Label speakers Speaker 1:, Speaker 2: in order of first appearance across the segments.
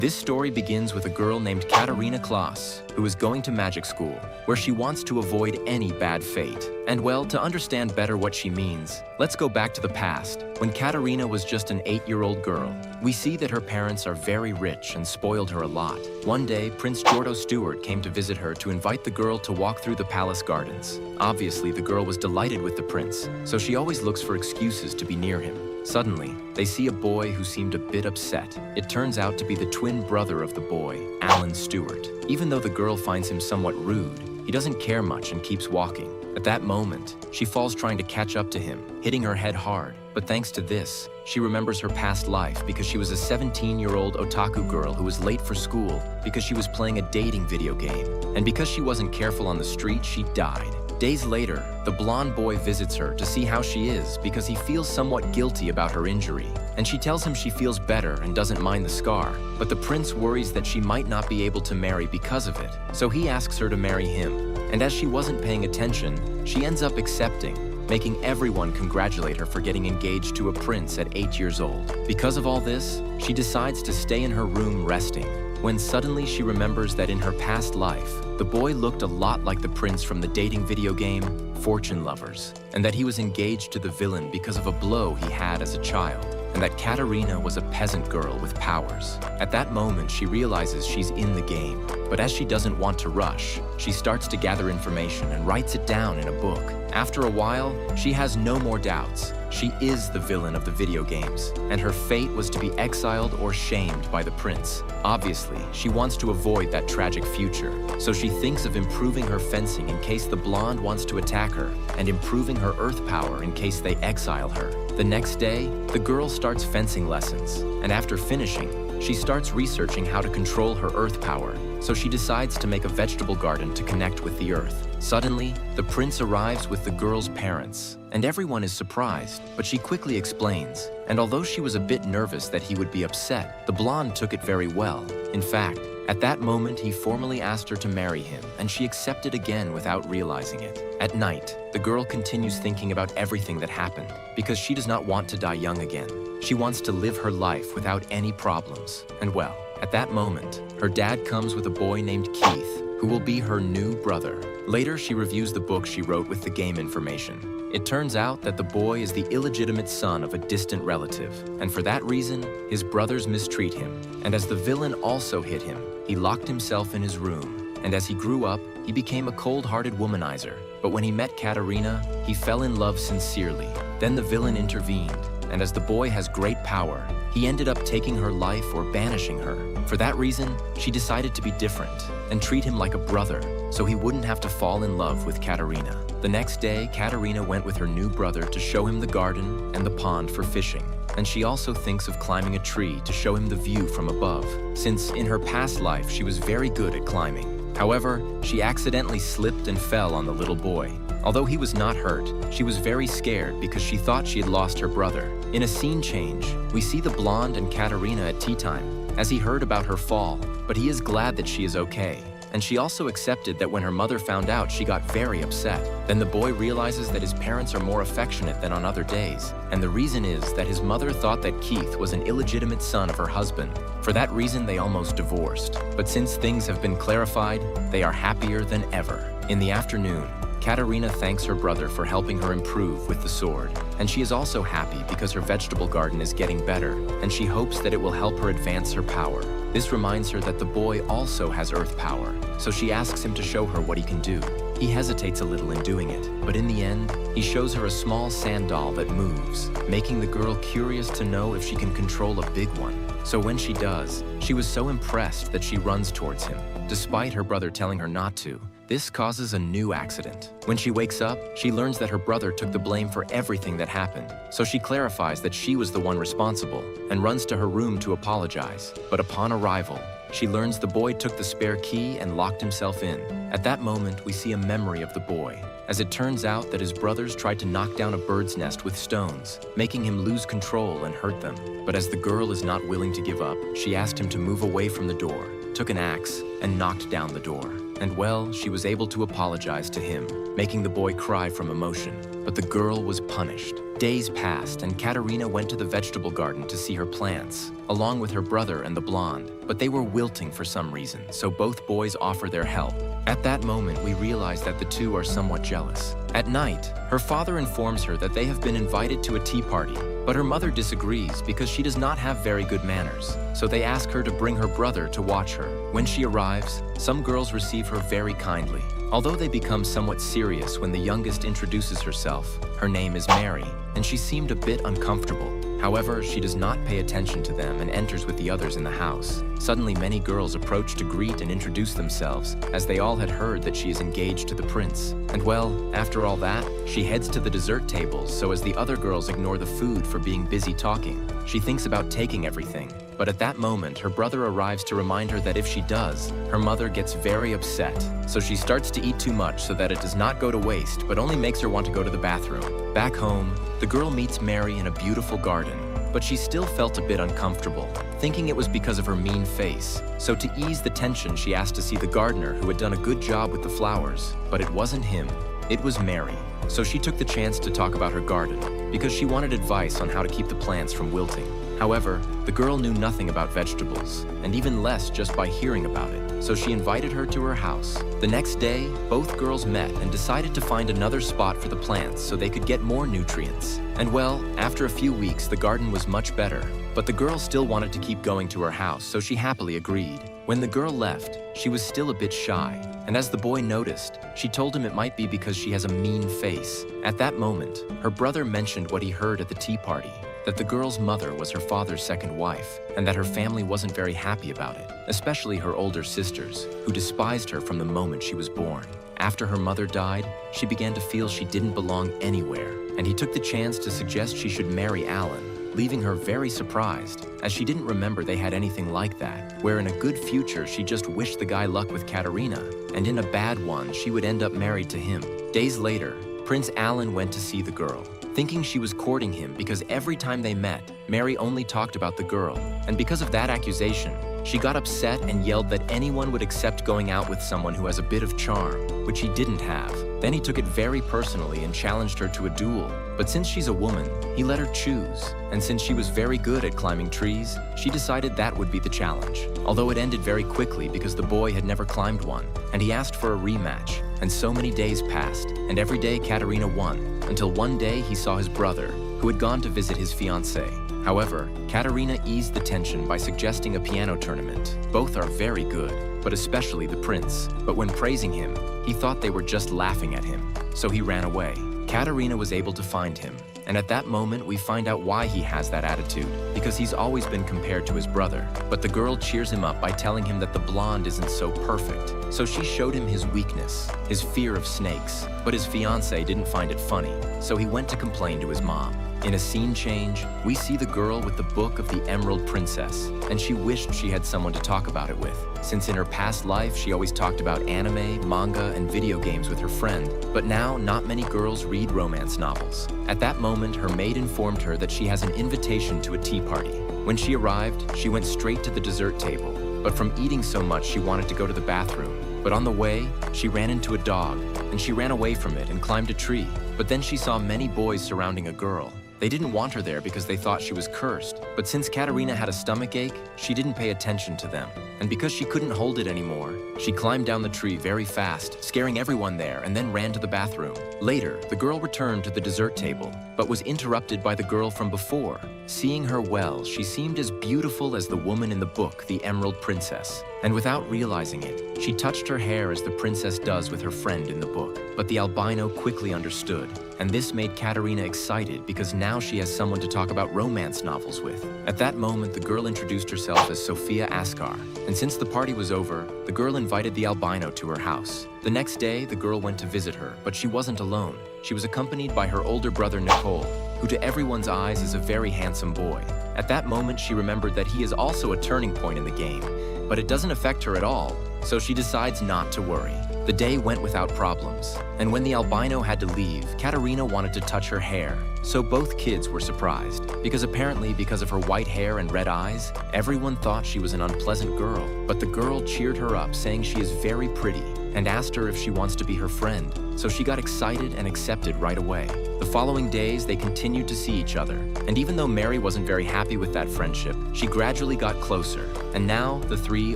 Speaker 1: This story begins with a girl named Katarina Klaas, who is going to magic school, where she wants to avoid any bad fate. And well, to understand better what she means, let's go back to the past, when Katarina was just an 8-year-old girl. We see that her parents are very rich and spoiled her a lot. One day, Prince Jordo Stewart came to visit her to invite the girl to walk through the palace gardens. Obviously, the girl was delighted with the prince, so she always looks for excuses to be near him. Suddenly, they see a boy who seemed a bit upset. It turns out to be the twin brother of the boy, Alan Stewart. Even though the girl finds him somewhat rude, he doesn't care much and keeps walking. At that moment, she falls trying to catch up to him, hitting her head hard. But thanks to this, she remembers her past life because she was a 17-year-old otaku girl who was late for school because she was playing a dating video game. And because she wasn't careful on the street, she died. Days later, the blonde boy visits her to see how she is because he feels somewhat guilty about her injury. And she tells him she feels better and doesn't mind the scar, but the prince worries that she might not be able to marry because of it. So he asks her to marry him. And as she wasn't paying attention, she ends up accepting, making everyone congratulate her for getting engaged to a prince at 8 years old. Because of all this, she decides to stay in her room resting, when suddenly she remembers that in her past life, the boy looked a lot like the prince from the dating video game, Fortune Lovers, and that he was engaged to the villain because of a blow he had as a child, and that Katarina was a peasant girl with powers. At that moment, she realizes she's in the game, but as she doesn't want to rush, she starts to gather information and writes it down in a book. After a while, she has no more doubts. She is the villain of the video games, and her fate was to be exiled or shamed by the prince. Obviously, she wants to avoid that tragic future, so she thinks of improving her fencing in case the blonde wants to attack her, and improving her earth power in case they exile her. The next day, the girl starts fencing lessons, and after finishing, she starts researching how to control her earth power, so she decides to make a vegetable garden to connect with the earth. Suddenly, the prince arrives with the girl's parents, and everyone is surprised, but she quickly explains. And although she was a bit nervous that he would be upset, the blonde took it very well. In fact, at that moment, he formally asked her to marry him, and she accepted again without realizing it. At night, the girl continues thinking about everything that happened, because she does not want to die young again. She wants to live her life without any problems. And well, at that moment, her dad comes with a boy named Keith, who will be her new brother. Later, she reviews the book she wrote with the game information. It turns out that the boy is the illegitimate son of a distant relative, and for that reason, his brothers mistreat him. And as the villain also hit him, he locked himself in his room. And as he grew up, he became a cold-hearted womanizer. But when he met Katarina, he fell in love sincerely. Then the villain intervened, and as the boy has great power, he ended up taking her life or banishing her. For that reason, she decided to be different and treat him like a brother, so he wouldn't have to fall in love with Katarina. The next day, Katarina went with her new brother to show him the garden and the pond for fishing. And she also thinks of climbing a tree to show him the view from above, since in her past life she was very good at climbing. However, she accidentally slipped and fell on the little boy. Although he was not hurt, she was very scared because she thought she had lost her brother. In a scene change, we see the blonde and Katarina at tea time, as he heard about her fall, but he is glad that she is okay. And she also accepted that when her mother found out, she got very upset. Then the boy realizes that his parents are more affectionate than on other days. And the reason is that his mother thought that Keith was an illegitimate son of her husband. For that reason, they almost divorced. But since things have been clarified, they are happier than ever. In the afternoon, Katarina thanks her brother for helping her improve with the sword. And she is also happy because her vegetable garden is getting better, and she hopes that it will help her advance her power. This reminds her that the boy also has earth power, so she asks him to show her what he can do. He hesitates a little in doing it, but in the end, he shows her a small sand doll that moves, making the girl curious to know if she can control a big one. So when she does, she was so impressed that she runs towards him, despite her brother telling her not to. This causes a new accident. When she wakes up, she learns that her brother took the blame for everything that happened. So she clarifies that she was the one responsible and runs to her room to apologize. But upon arrival, she learns the boy took the spare key and locked himself in. At that moment, we see a memory of the boy, as it turns out that his brothers tried to knock down a bird's nest with stones, making him lose control and hurt them. But as the girl is not willing to give up, she asked him to move away from the door, took an axe, and knocked down the door. And well, she was able to apologize to him, making the boy cry from emotion. But the girl was punished. Days passed, and Katerina went to the vegetable garden to see her plants, along with her brother and the blonde. But they were wilting for some reason, so both boys offer their help. At that moment, we realize that the two are somewhat jealous. At night, her father informs her that they have been invited to a tea party, but her mother disagrees because she does not have very good manners. So they ask her to bring her brother to watch her. When she arrives, some girls receive her very kindly. Although they become somewhat serious when the youngest introduces herself, her name is Mary, and she seemed a bit uncomfortable. However, she does not pay attention to them and enters with the others in the house. Suddenly, many girls approach to greet and introduce themselves, as they all had heard that she is engaged to the prince. And well, after all that, she heads to the dessert tables so as the other girls ignore the food for being busy talking. She thinks about taking everything. But at that moment, her brother arrives to remind her that if she does, her mother gets very upset. So she starts to eat too much so that it does not go to waste, but only makes her want to go to the bathroom. Back home, the girl meets Mary in a beautiful garden, but she still felt a bit uncomfortable, thinking it was because of her mean face. So to ease the tension, she asked to see the gardener who had done a good job with the flowers. But it wasn't him, it was Mary. So she took the chance to talk about her garden, because she wanted advice on how to keep the plants from wilting. However, the girl knew nothing about vegetables, and even less just by hearing about it, so she invited her to her house. The next day, both girls met and decided to find another spot for the plants so they could get more nutrients. And well, after a few weeks, the garden was much better, but the girl still wanted to keep going to her house, so she happily agreed. When the girl left, she was still a bit shy, and as the boy noticed, she told him it might be because she has a mean face. At that moment, her brother mentioned what he heard at the tea party, that the girl's mother was her father's second wife, and that her family wasn't very happy about it, especially her older sisters, who despised her from the moment she was born. After her mother died, she began to feel she didn't belong anywhere, and he took the chance to suggest she should marry Alan, leaving her very surprised, as she didn't remember they had anything like that, where in a good future she just wished the guy luck with Katerina, and in a bad one she would end up married to him. Days later, Prince Alan went to see the girl, thinking she was courting him because every time they met, Mary only talked about the girl, and because of that accusation, she got upset and yelled that anyone would accept going out with someone who has a bit of charm, which he didn't have. Then he took it very personally and challenged her to a duel. But since she's a woman, he let her choose. And since she was very good at climbing trees, she decided that would be the challenge. Although it ended very quickly because the boy had never climbed one, and he asked for a rematch. And so many days passed, and every day Katerina won, until one day he saw his brother, who had gone to visit his fiancée. However, Katerina eased the tension by suggesting a piano tournament. Both are very good, but especially the prince. But when praising him, he thought they were just laughing at him, so he ran away. Katerina was able to find him, and at that moment we find out why he has that attitude, because he's always been compared to his brother. But the girl cheers him up by telling him that the blonde isn't so perfect. So she showed him his weakness, his fear of snakes, but his fiancé didn't find it funny, so he went to complain to his mom. In a scene change, we see the girl with the book of the Emerald Princess, and she wished she had someone to talk about it with, since in her past life she always talked about anime, manga, and video games with her friend, but now not many girls read romance novels. At that moment, her maid informed her that she has an invitation to a tea party. When she arrived, she went straight to the dessert table, but from eating so much she wanted to go to the bathroom. But on the way, she ran into a dog, and she ran away from it and climbed a tree. But then she saw many boys surrounding a girl. They didn't want her there because they thought she was cursed, but since Katerina had a stomachache, she didn't pay attention to them. And because she couldn't hold it anymore, she climbed down the tree very fast, scaring everyone there, and then ran to the bathroom. Later, the girl returned to the dessert table, but was interrupted by the girl from before. Seeing her well, she seemed as beautiful as the woman in the book, the Emerald Princess. And without realizing it, she touched her hair as the princess does with her friend in the book. But the albino quickly understood, and this made Katerina excited because now she has someone to talk about romance novels with. At that moment, the girl introduced herself as Sophia Askar, and since the party was over, the girl invited the albino to her house. The next day, the girl went to visit her, but she wasn't alone. She was accompanied by her older brother Nicole, who to everyone's eyes is a very handsome boy. At that moment, she remembered that he is also a turning point in the game, but it doesn't affect her at all, so she decides not to worry. The day went without problems, and when the albino had to leave, Katerina wanted to touch her hair, so both kids were surprised, because apparently because of her white hair and red eyes, everyone thought she was an unpleasant girl. But the girl cheered her up, saying she is very pretty, and asked her if she wants to be her friend, so she got excited and accepted right away. The following days, they continued to see each other, and even though Mary wasn't very happy with that friendship, she gradually got closer, and now the three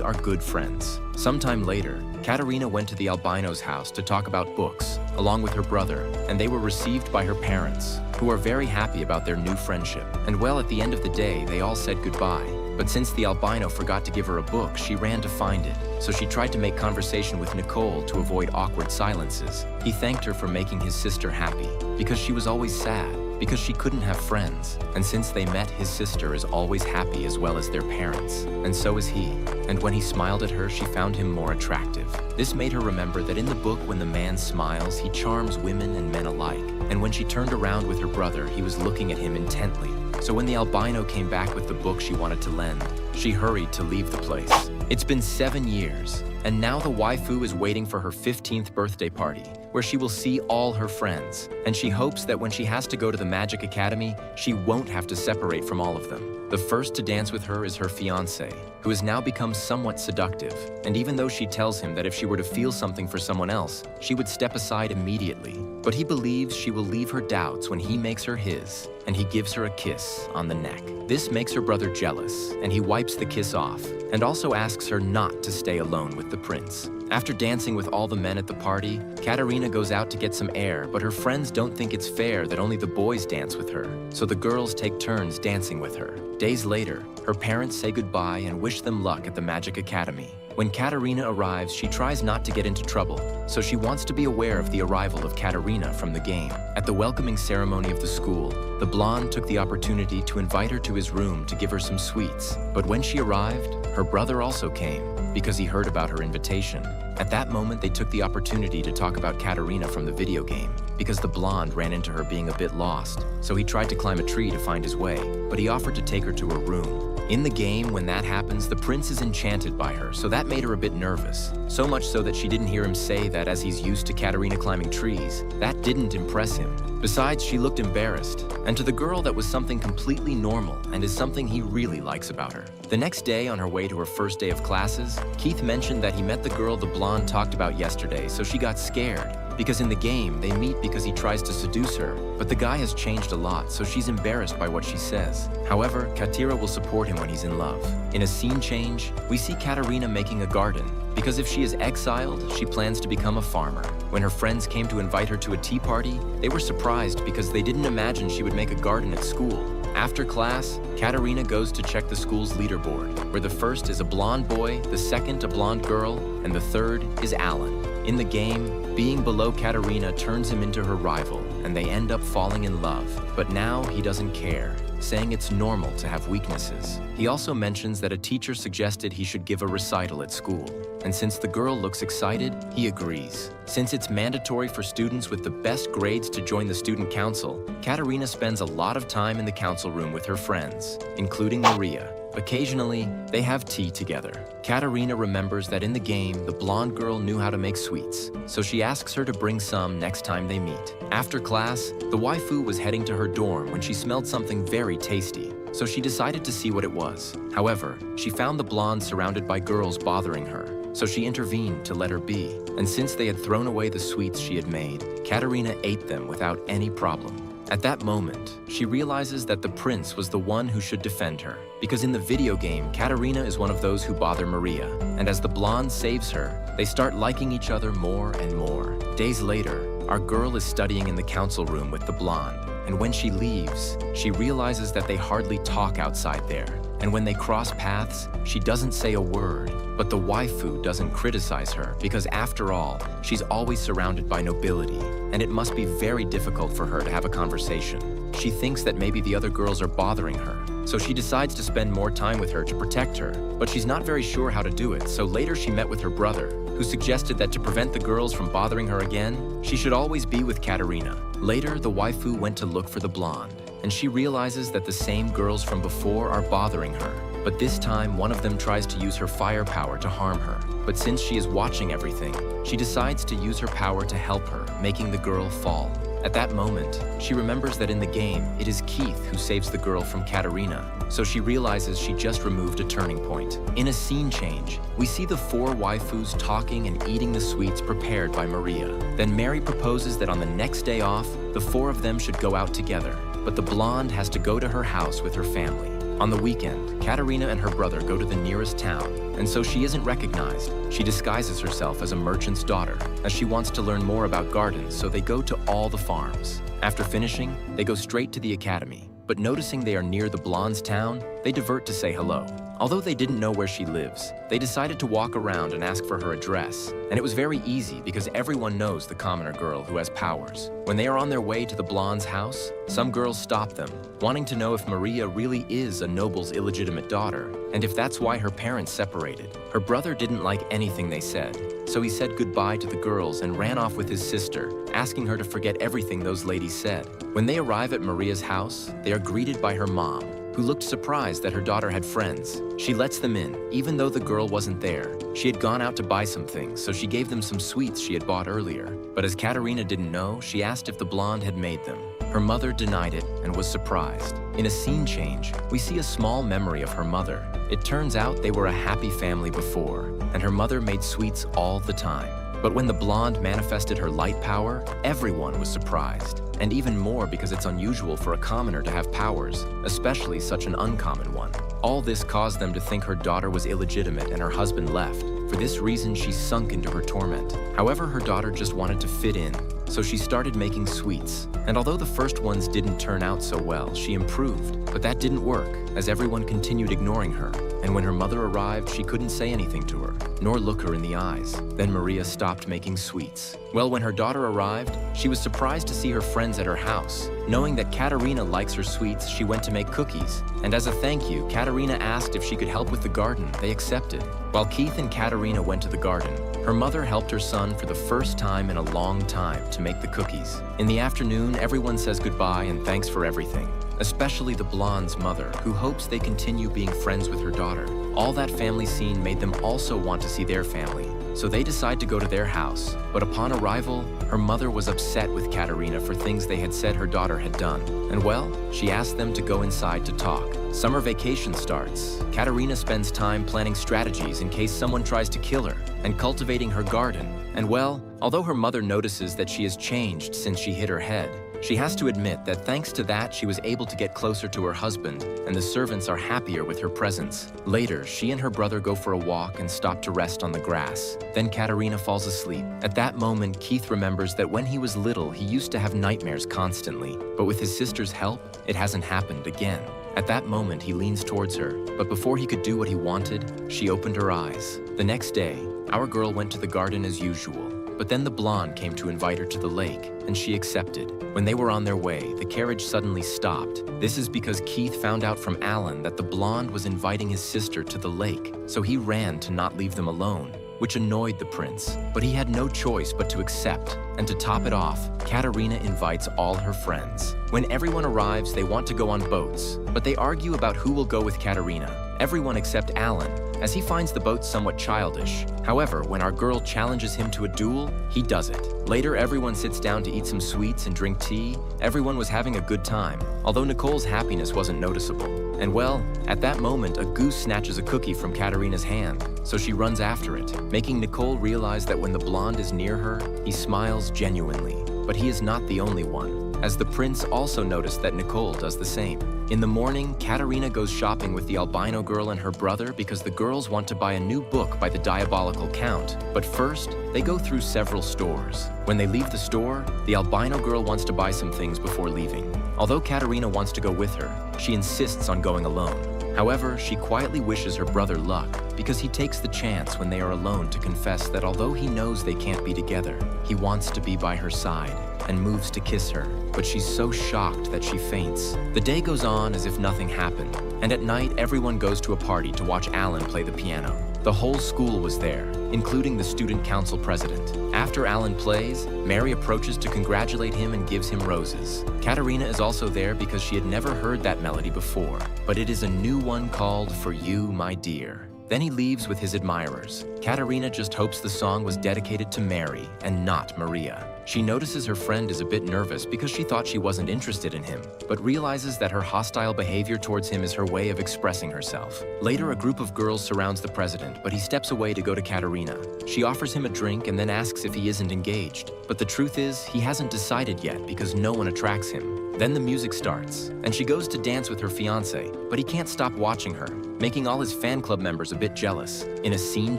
Speaker 1: are good friends. Sometime later, Katerina went to the albino's house to talk about books, along with her brother, and they were received by her parents, who are very happy about their new friendship. And well, at the end of the day, they all said goodbye. But since the albino forgot to give her a book, she ran to find it. So she tried to make conversation with Nicole to avoid awkward silences. He thanked her for making his sister happy, because she was always sad, because she couldn't have friends. And since they met, his sister is always happy as well as their parents. And so is he. And when he smiled at her, she found him more attractive. This made her remember that in the book, when the man smiles, he charms women and men alike. And when she turned around with her brother, he was looking at him intently. So when the albino came back with the book she wanted to lend, she hurried to leave the place. It's been 7 years, and now the waifu is waiting for her 15th birthday party, where she will see all her friends, and she hopes that when she has to go to the Magic Academy, she won't have to separate from all of them. The first to dance with her is her fiancé, who has now become somewhat seductive, and even though she tells him that if she were to feel something for someone else, she would step aside immediately, but he believes she will leave her doubts when he makes her his, and he gives her a kiss on the neck. This makes her brother jealous, and he wipes the kiss off, and also asks her not to stay alone with the prince. After dancing with all the men at the party, Katerina goes out to get some air, but her friends don't think it's fair that only the boys dance with her, so the girls take turns dancing with her. Days later, her parents say goodbye and wish them luck at the Magic Academy. When Katerina arrives, she tries not to get into trouble, so she wants to be aware of the arrival of Katerina from the game. At the welcoming ceremony of the school, the blonde took the opportunity to invite her to his room to give her some sweets. But when she arrived, her brother also came, because he heard about her invitation. At that moment, they took the opportunity to talk about Katerina from the video game, because the blonde ran into her being a bit lost, so he tried to climb a tree to find his way, but he offered to take her to her room. In the game, when that happens, the prince is enchanted by her, so that made her a bit nervous. So much so that she didn't hear him say that as he's used to Katerina climbing trees. That didn't impress him. Besides, she looked embarrassed. And to the girl, that was something completely normal and is something he really likes about her. The next day, on her way to her first day of classes, Keith mentioned that he met the girl the blonde talked about yesterday, so she got scared. Because in the game, they meet because he tries to seduce her, but the guy has changed a lot, so she's embarrassed by what she says. However, Katira will support him when he's in love. In a scene change, we see Katerina making a garden, because if she is exiled, she plans to become a farmer. When her friends came to invite her to a tea party, they were surprised because they didn't imagine she would make a garden at school. After class, Katerina goes to check the school's leaderboard, where the first is a blonde boy, the second a blonde girl, and the third is Alan. In the game, being below Katerina turns him into her rival, and they end up falling in love. But now he doesn't care, saying it's normal to have weaknesses. He also mentions that a teacher suggested he should give a recital at school, and since the girl looks excited, he agrees. Since it's mandatory for students with the best grades to join the student council, Katerina spends a lot of time in the council room with her friends, including Maria. Occasionally, they have tea together. Katerina remembers that in the game, the blonde girl knew how to make sweets, so she asks her to bring some next time they meet. After class, the waifu was heading to her dorm when she smelled something very tasty, so she decided to see what it was. However, she found the blonde surrounded by girls bothering her, so she intervened to let her be. And since they had thrown away the sweets she had made, Katerina ate them without any problem. At that moment, she realizes that the prince was the one who should defend her, because in the video game, Katerina is one of those who bother Maria, and as the blonde saves her, they start liking each other more and more. Days later, our girl is studying in the council room with the blonde, and when she leaves, she realizes that they hardly talk outside there. And when they cross paths, she doesn't say a word, but the waifu doesn't criticize her because after all, she's always surrounded by nobility, and it must be very difficult for her to have a conversation. She thinks that maybe the other girls are bothering her, so she decides to spend more time with her to protect her, but she's not very sure how to do it, so later she met with her brother, who suggested that to prevent the girls from bothering her again, she should always be with Katerina. Later, the waifu went to look for the blonde, and she realizes that the same girls from before are bothering her. But this time, one of them tries to use her firepower to harm her. But since she is watching everything, she decides to use her power to help her, making the girl fall. At that moment, she remembers that in the game, it is Keith who saves the girl from Katarina, so she realizes she just removed a turning point. In a scene change, we see the four waifus talking and eating the sweets prepared by Maria. Then Mary proposes that on the next day off, the four of them should go out together, but the blonde has to go to her house with her family. On the weekend, Katarina and her brother go to the nearest town, and so she isn't recognized. She disguises herself as a merchant's daughter, as she wants to learn more about gardens, so they go to all the farms. After finishing, they go straight to the academy, but noticing they are near the blonde's town, they divert to say hello. Although they didn't know where she lives, they decided to walk around and ask for her address, and it was very easy because everyone knows the commoner girl who has powers. When they are on their way to the blonde's house, some girls stop them, wanting to know if Maria really is a noble's illegitimate daughter, and if that's why her parents separated. Her brother didn't like anything they said, so he said goodbye to the girls and ran off with his sister, asking her to forget everything those ladies said. When they arrive at Maria's house, they are greeted by her mom, who looked surprised that her daughter had friends. She lets them in, even though the girl wasn't there. She had gone out to buy some things, so she gave them some sweets she had bought earlier. But as Katarina didn't know, she asked if the blonde had made them. Her mother denied it and was surprised. In a scene change, we see a small memory of her mother. It turns out they were a happy family before, and her mother made sweets all the time. But when the blonde manifested her light power, everyone was surprised. And even more because it's unusual for a commoner to have powers, especially such an uncommon one. All this caused them to think her daughter was illegitimate and her husband left. For this reason, she sunk into her torment. However, her daughter just wanted to fit in, so she started making sweets. And although the first ones didn't turn out so well, she improved. But that didn't work, as everyone continued ignoring her. And when her mother arrived, she couldn't say anything to her, nor look her in the eyes. Then Maria stopped making sweets. Well, when her daughter arrived, she was surprised to see her friends at her house. Knowing that Katarina likes her sweets, she went to make cookies. And as a thank you, Katarina asked if she could help with the garden. They accepted. While Keith and Katarina went to the garden, her mother helped her son for the first time in a long time to make the cookies. In the afternoon, everyone says goodbye and thanks for everything, especially the blonde's mother, who hopes they continue being friends with her daughter. All that family scene made them also want to see their family, so they decide to go to their house. But upon arrival, her mother was upset with Katarina for things they had said her daughter had done. And well, she asked them to go inside to talk. Summer vacation starts. Katarina spends time planning strategies in case someone tries to kill her, and cultivating her garden. And well, although her mother notices that she has changed since she hit her head, she has to admit that thanks to that, she was able to get closer to her husband, and the servants are happier with her presence. Later, she and her brother go for a walk and stop to rest on the grass. Then Katarina falls asleep. At that moment, Keith remembers that when he was little, he used to have nightmares constantly, but with his sister's help, it hasn't happened again. At that moment, he leans towards her, but before he could do what he wanted, she opened her eyes. The next day, our girl went to the garden as usual. But then the blonde came to invite her to the lake, and she accepted. When they were on their way, the carriage suddenly stopped. This is because Keith found out from Alan that the blonde was inviting his sister to the lake, so he ran to not leave them alone, which annoyed the prince. But he had no choice but to accept. And to top it off, Katarina invites all her friends. When everyone arrives, they want to go on boats, but they argue about who will go with Katarina. Everyone except Alan, as he finds the boat somewhat childish. However, when our girl challenges him to a duel, he does it. Later, everyone sits down to eat some sweets and drink tea. Everyone was having a good time, although Nicole's happiness wasn't noticeable. And well, at that moment, a goose snatches a cookie from Katarina's hand, so she runs after it, making Nicole realize that when the blonde is near her, he smiles genuinely. But he is not the only one, as the prince also noticed that Nicole does the same. In the morning, Katarina goes shopping with the albino girl and her brother because the girls want to buy a new book by the diabolical count. But first, they go through several stores. When they leave the store, the albino girl wants to buy some things before leaving. Although Katarina wants to go with her, she insists on going alone. However, she quietly wishes her brother luck because he takes the chance when they are alone to confess that although he knows they can't be together, he wants to be by her side and moves to kiss her, but she's so shocked that she faints. The day goes on as if nothing happened, and at night everyone goes to a party to watch Alan play the piano. The whole school was there, including the student council president. After Alan plays, Mary approaches to congratulate him and gives him roses. Katarina is also there because she had never heard that melody before, but it is a new one called For You, My Dear. Then he leaves with his admirers. Katarina just hopes the song was dedicated to Mary and not Maria. She notices her friend is a bit nervous because she thought she wasn't interested in him, but realizes that her hostile behavior towards him is her way of expressing herself. Later, a group of girls surrounds the president, but he steps away to go to Katerina. She offers him a drink and then asks if he isn't engaged. But the truth is, he hasn't decided yet because no one attracts him. Then the music starts, and she goes to dance with her fiancé, but he can't stop watching her, making all his fan club members a bit jealous. In a scene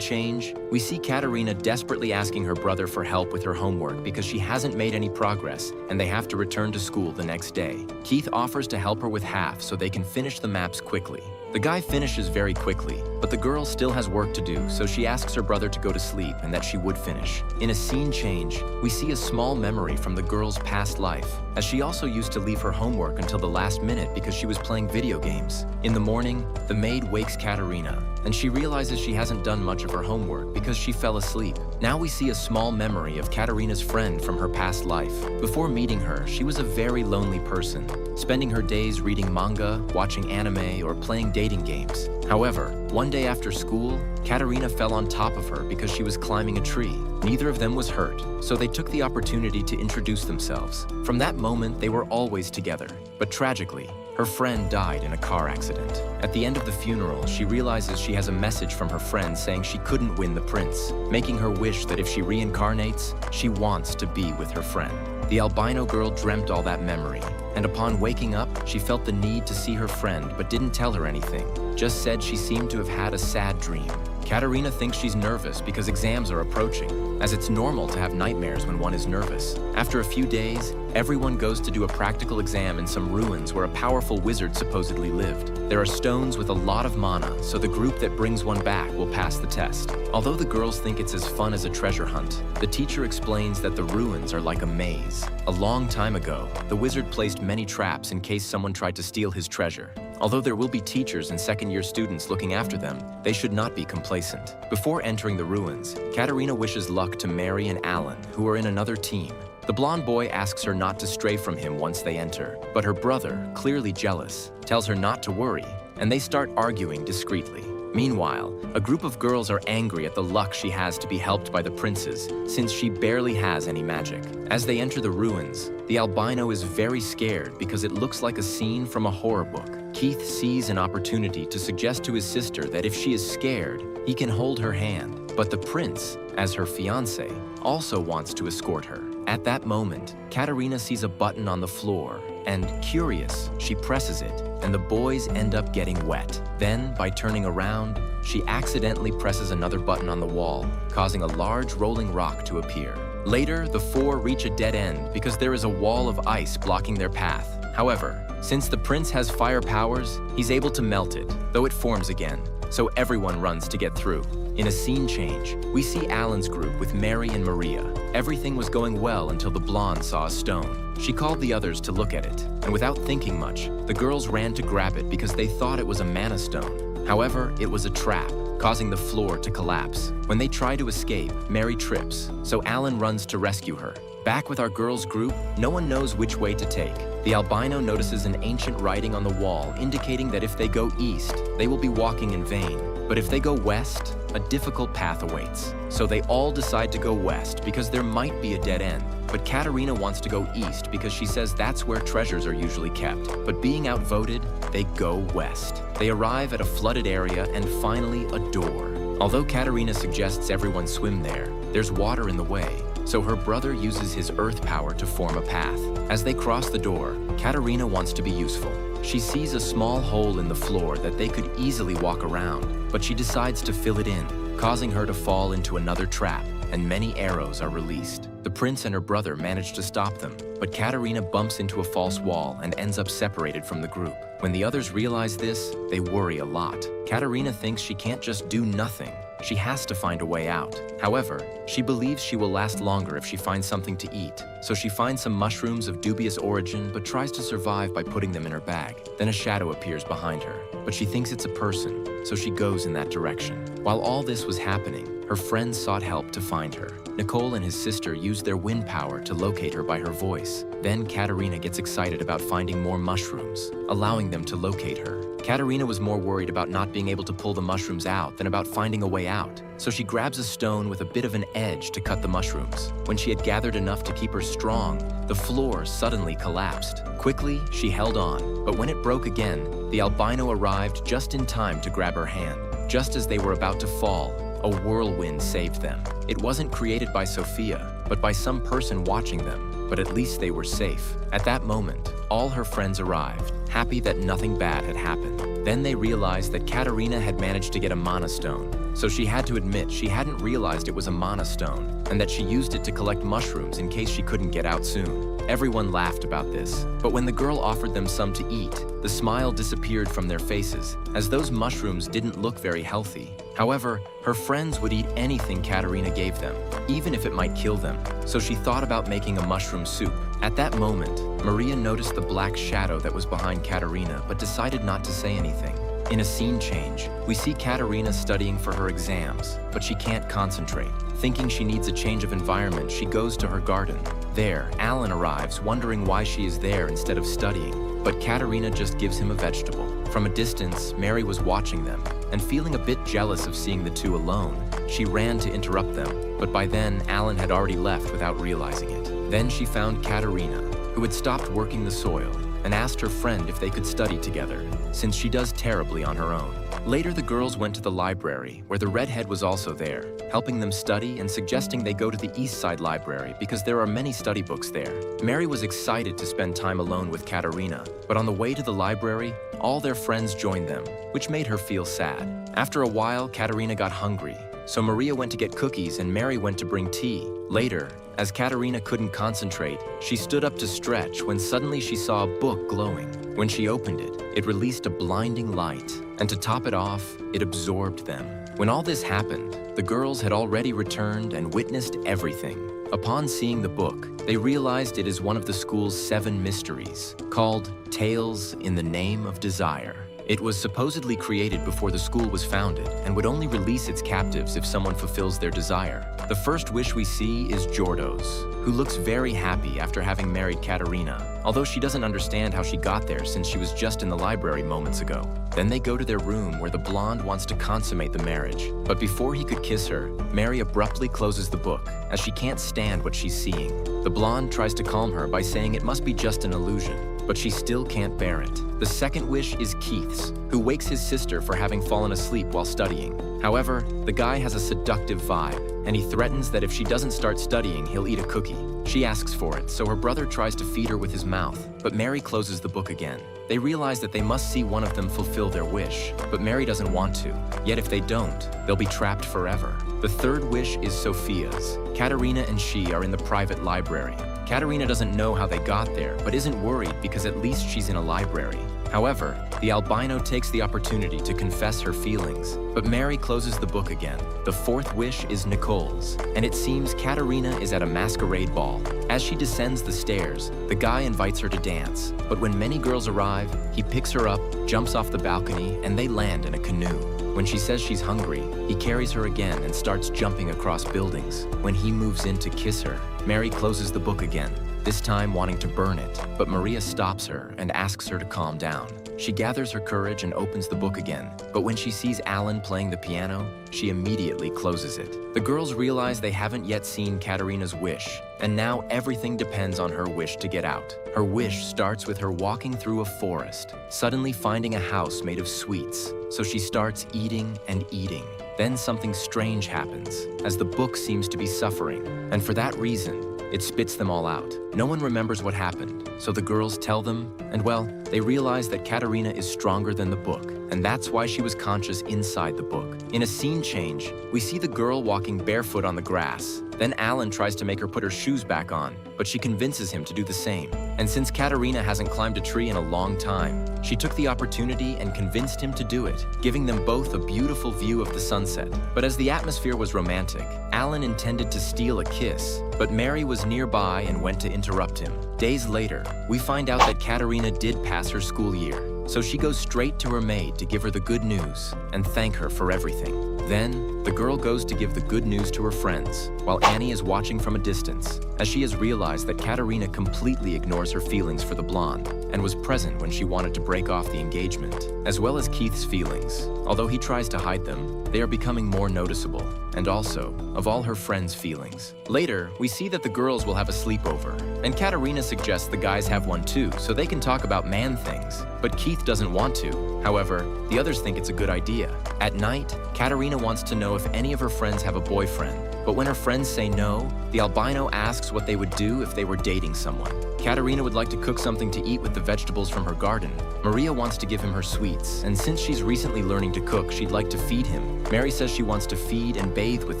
Speaker 1: change, we see Katerina desperately asking her brother for help with her homework because she hasn't made any progress, and they have to return to school the next day. Keith offers to help her with half so they can finish the maps quickly. The guy finishes very quickly, but the girl still has work to do, so she asks her brother to go to sleep and that she would finish. In a scene change, we see a small memory from the girl's past life, as she also used to leave her homework until the last minute because she was playing video games. In the morning, the maid wakes Katerina, and she realizes she hasn't done much of her homework because she fell asleep. Now we see a small memory of Katerina's friend from her past life. Before meeting her, she was a very lonely person, spending her days reading manga, watching anime, or playing dating games. However, one day after school, Katerina fell on top of her because she was climbing a tree. Neither of them was hurt, so they took the opportunity to introduce themselves. From that moment, they were always together. But tragically, her friend died in a car accident. At the end of the funeral, she realizes she has a message from her friend saying she couldn't win the prince, making her wish that if she reincarnates, she wants to be with her friend. The albino girl dreamt all that memory, and upon waking up, she felt the need to see her friend but didn't tell her anything, just said she seemed to have had a sad dream. Katerina thinks she's nervous because exams are approaching, as it's normal to have nightmares when one is nervous. After a few days, everyone goes to do a practical exam in some ruins where a powerful wizard supposedly lived. There are stones with a lot of mana, so the group that brings one back will pass the test. Although the girls think it's as fun as a treasure hunt, the teacher explains that the ruins are like a maze. A long time ago, the wizard placed many traps in case someone tried to steal his treasure. Although there will be teachers and second-year students looking after them, they should not be complacent. Before entering the ruins, Katerina wishes luck to Mary and Alan, who are in another team. The blonde boy asks her not to stray from him once they enter, but her brother, clearly jealous, tells her not to worry, and they start arguing discreetly. Meanwhile, a group of girls are angry at the luck she has to be helped by the princes, since she barely has any magic. As they enter the ruins, the albino is very scared because it looks like a scene from a horror book. Keith sees an opportunity to suggest to his sister that if she is scared, he can hold her hand. But the prince, as her fiancé, also wants to escort her. At that moment, Katerina sees a button on the floor, and curious, she presses it, and the boys end up getting wet. Then, by turning around, she accidentally presses another button on the wall, causing a large rolling rock to appear. Later, the four reach a dead end because there is a wall of ice blocking their path. However, since the prince has fire powers, he's able to melt it, though it forms again, so everyone runs to get through. In a scene change, we see Alan's group with Mary and Maria. Everything was going well until the blonde saw a stone. She called the others to look at it, and without thinking much, the girls ran to grab it because they thought it was a mana stone. However, it was a trap, causing the floor to collapse. When they try to escape, Mary trips, so Alan runs to rescue her. Back with our girls' group, no one knows which way to take. The albino notices an ancient writing on the wall indicating that if they go east, they will be walking in vain. But if they go west, a difficult path awaits. So they all decide to go west because there might be a dead end. But Katerina wants to go east because she says that's where treasures are usually kept. But being outvoted, they go west. They arrive at a flooded area and finally a door. Although Katerina suggests everyone swim there, there's water in the way. So her brother uses his earth power to form a path. As they cross the door, Katerina wants to be useful. She sees a small hole in the floor that they could easily walk around, but she decides to fill it in, causing her to fall into another trap, and many arrows are released. The prince and her brother manage to stop them, but Katerina bumps into a false wall and ends up separated from the group. When the others realize this, they worry a lot. Katerina thinks she can't just do nothing. She has to find a way out. However, she believes she will last longer if she finds something to eat, so she finds some mushrooms of dubious origin but tries to survive by putting them in her bag. Then a shadow appears behind her, but she thinks it's a person, so she goes in that direction. While all this was happening, her friends sought help to find her. Nicole and his sister used their wind power to locate her by her voice. Then Katerina gets excited about finding more mushrooms, allowing them to locate her. Katerina was more worried about not being able to pull the mushrooms out than about finding a way out, so she grabs a stone with a bit of an edge to cut the mushrooms. When she had gathered enough to keep her strong, the floor suddenly collapsed. Quickly, she held on, but when it broke again, the albino arrived just in time to grab her hand. Just as they were about to fall, a whirlwind saved them. It wasn't created by Sophia, but by some person watching them, but at least they were safe. At that moment, all her friends arrived, happy that nothing bad had happened. Then they realized that Katerina had managed to get a mana stone, so she had to admit she hadn't realized it was a mana stone, and that she used it to collect mushrooms in case she couldn't get out soon. Everyone laughed about this, but when the girl offered them some to eat, the smile disappeared from their faces, as those mushrooms didn't look very healthy. However, her friends would eat anything Katerina gave them, even if it might kill them, so she thought about making a mushroom soup. At that moment, Maria noticed the black shadow that was behind Katerina, but decided not to say anything. In a scene change, we see Katerina studying for her exams, but she can't concentrate. Thinking she needs a change of environment, she goes to her garden. There, Alan arrives, wondering why she is there instead of studying, but Katerina just gives him a vegetable. From a distance, Mary was watching them, and feeling a bit jealous of seeing the two alone, she ran to interrupt them, but by then, Alan had already left without realizing it. Then she found Katerina, who had stopped working the soil, and asked her friend if they could study together, since she does terribly on her own. Later, the girls went to the library, where the redhead was also there, helping them study and suggesting they go to the East Side Library because there are many study books there. Mary was excited to spend time alone with Katerina, but on the way to the library, all their friends joined them, which made her feel sad. After a while, Katerina got hungry, so Maria went to get cookies and Mary went to bring tea. Later, as Katerina couldn't concentrate, she stood up to stretch when suddenly she saw a book glowing. When she opened it, it released a blinding light, and to top it off, it absorbed them. When all this happened, the girls had already returned and witnessed everything. Upon seeing the book, they realized it is one of the school's 7 mysteries, called Tales in the Name of Desire. It was supposedly created before the school was founded and would only release its captives if someone fulfills their desire. The first wish we see is Jordo's, who looks very happy after having married Katerina, although she doesn't understand how she got there since she was just in the library moments ago. Then they go to their room where the blonde wants to consummate the marriage. But before he could kiss her, Mary abruptly closes the book, as she can't stand what she's seeing. The blonde tries to calm her by saying it must be just an illusion, but she still can't bear it. The second wish is Keith's, who wakes his sister for having fallen asleep while studying. However, the guy has a seductive vibe, and he threatens that if she doesn't start studying, he'll eat a cookie. She asks for it, so her brother tries to feed her with his mouth, but Mary closes the book again. They realize that they must see one of them fulfill their wish, but Mary doesn't want to. Yet if they don't, they'll be trapped forever. The third wish is Sophia's. Katerina and she are in the private library. Katerina doesn't know how they got there, but isn't worried because at least she's in a library. However, the albino takes the opportunity to confess her feelings, but Mary closes the book again. The fourth wish is Nicole's, and it seems Katerina is at a masquerade ball. As she descends the stairs, the guy invites her to dance, but when many girls arrive, he picks her up, jumps off the balcony, and they land in a canoe. When she says she's hungry, he carries her again and starts jumping across buildings. When he moves in to kiss her, Mary closes the book again, this time wanting to burn it, but Maria stops her and asks her to calm down. She gathers her courage and opens the book again, but when she sees Alan playing the piano, she immediately closes it. The girls realize they haven't yet seen Katerina's wish, and now everything depends on her wish to get out. Her wish starts with her walking through a forest, suddenly finding a house made of sweets, so she starts eating and eating. Then something strange happens, as the book seems to be suffering, and for that reason, it spits them all out. No one remembers what happened, so the girls tell them, and well, they realize that Katerina is stronger than the book, and that's why she was conscious inside the book. In a scene change, we see the girl walking barefoot on the grass. Then Alan tries to make her put her shoes back on, but she convinces him to do the same. And since Katerina hasn't climbed a tree in a long time, she took the opportunity and convinced him to do it, giving them both a beautiful view of the sunset. But as the atmosphere was romantic, Alan intended to steal a kiss, but Mary was nearby and went to interrupt him. Days later, we find out that Katerina did pass her school year, so she goes straight to her maid to give her the good news and thank her for everything. Then, the girl goes to give the good news to her friends, while Annie is watching from a distance, as she has realized that Katerina completely ignores her feelings for the blonde and was present when she wanted to break off the engagement, as well as Keith's feelings. Although he tries to hide them, they are becoming more noticeable, and also of all her friends' feelings. Later, we see that the girls will have a sleepover, and Katerina suggests the guys have one too, so they can talk about man things. But Keith doesn't want to. However, the others think it's a good idea. At night, Katerina wants to know if any of her friends have a boyfriend, but when her friends say no, the albino asks what they would do if they were dating someone. Katerina would like to cook something to eat with the vegetables from her garden. Maria wants to give him her sweets, and since she's recently learning to cook, she'd like to feed him. Mary says she wants to feed and bathe with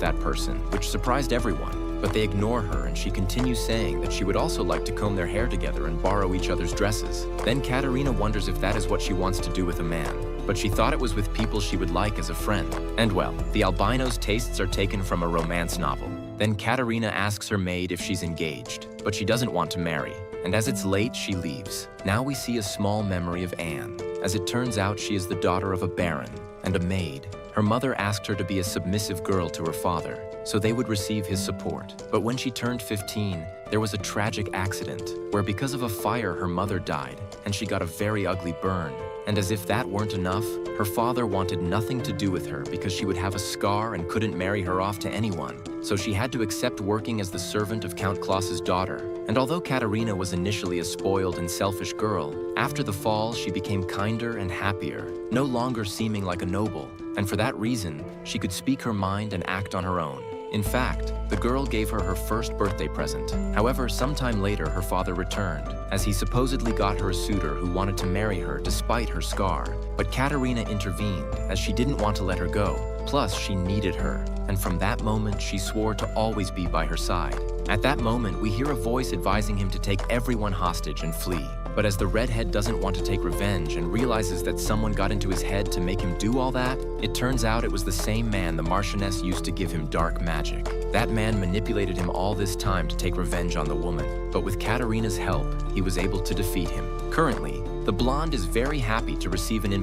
Speaker 1: that person, which surprised everyone. But they ignore her, and she continues saying that she would also like to comb their hair together and borrow each other's dresses. Then Katerina wonders if that is what she wants to do with a man, but she thought it was with people she would like as a friend. And well, the albino's tastes are taken from a romance novel. Then Katerina asks her maid if she's engaged, but she doesn't want to marry. And as it's late, she leaves. Now we see a small memory of Anne. As it turns out, she is the daughter of a baron and a maid. Her mother asked her to be a submissive girl to her father, so they would receive his support. But when she turned 15, there was a tragic accident where because of a fire her mother died, and she got a very ugly burn. And as if that weren't enough, her father wanted nothing to do with her because she would have a scar and couldn't marry her off to anyone. So she had to accept working as the servant of Count Klaus's daughter. And although Katerina was initially a spoiled and selfish girl, after the fall she became kinder and happier, no longer seeming like a noble. And for that reason, she could speak her mind and act on her own. In fact, the girl gave her her first birthday present. However, sometime later her father returned, as he supposedly got her a suitor who wanted to marry her despite her scar. But Katerina intervened, as she didn't want to let her go. Plus, she needed her, and from that moment she swore to always be by her side. At that moment, we hear a voice advising him to take everyone hostage and flee. But as the redhead doesn't want to take revenge and realizes that someone got into his head to make him do all that, it turns out it was the same man the Marchioness used to give him dark magic. That man manipulated him all this time to take revenge on the woman, but with Katerina's help, he was able to defeat him. Currently, the blonde is very happy to receive an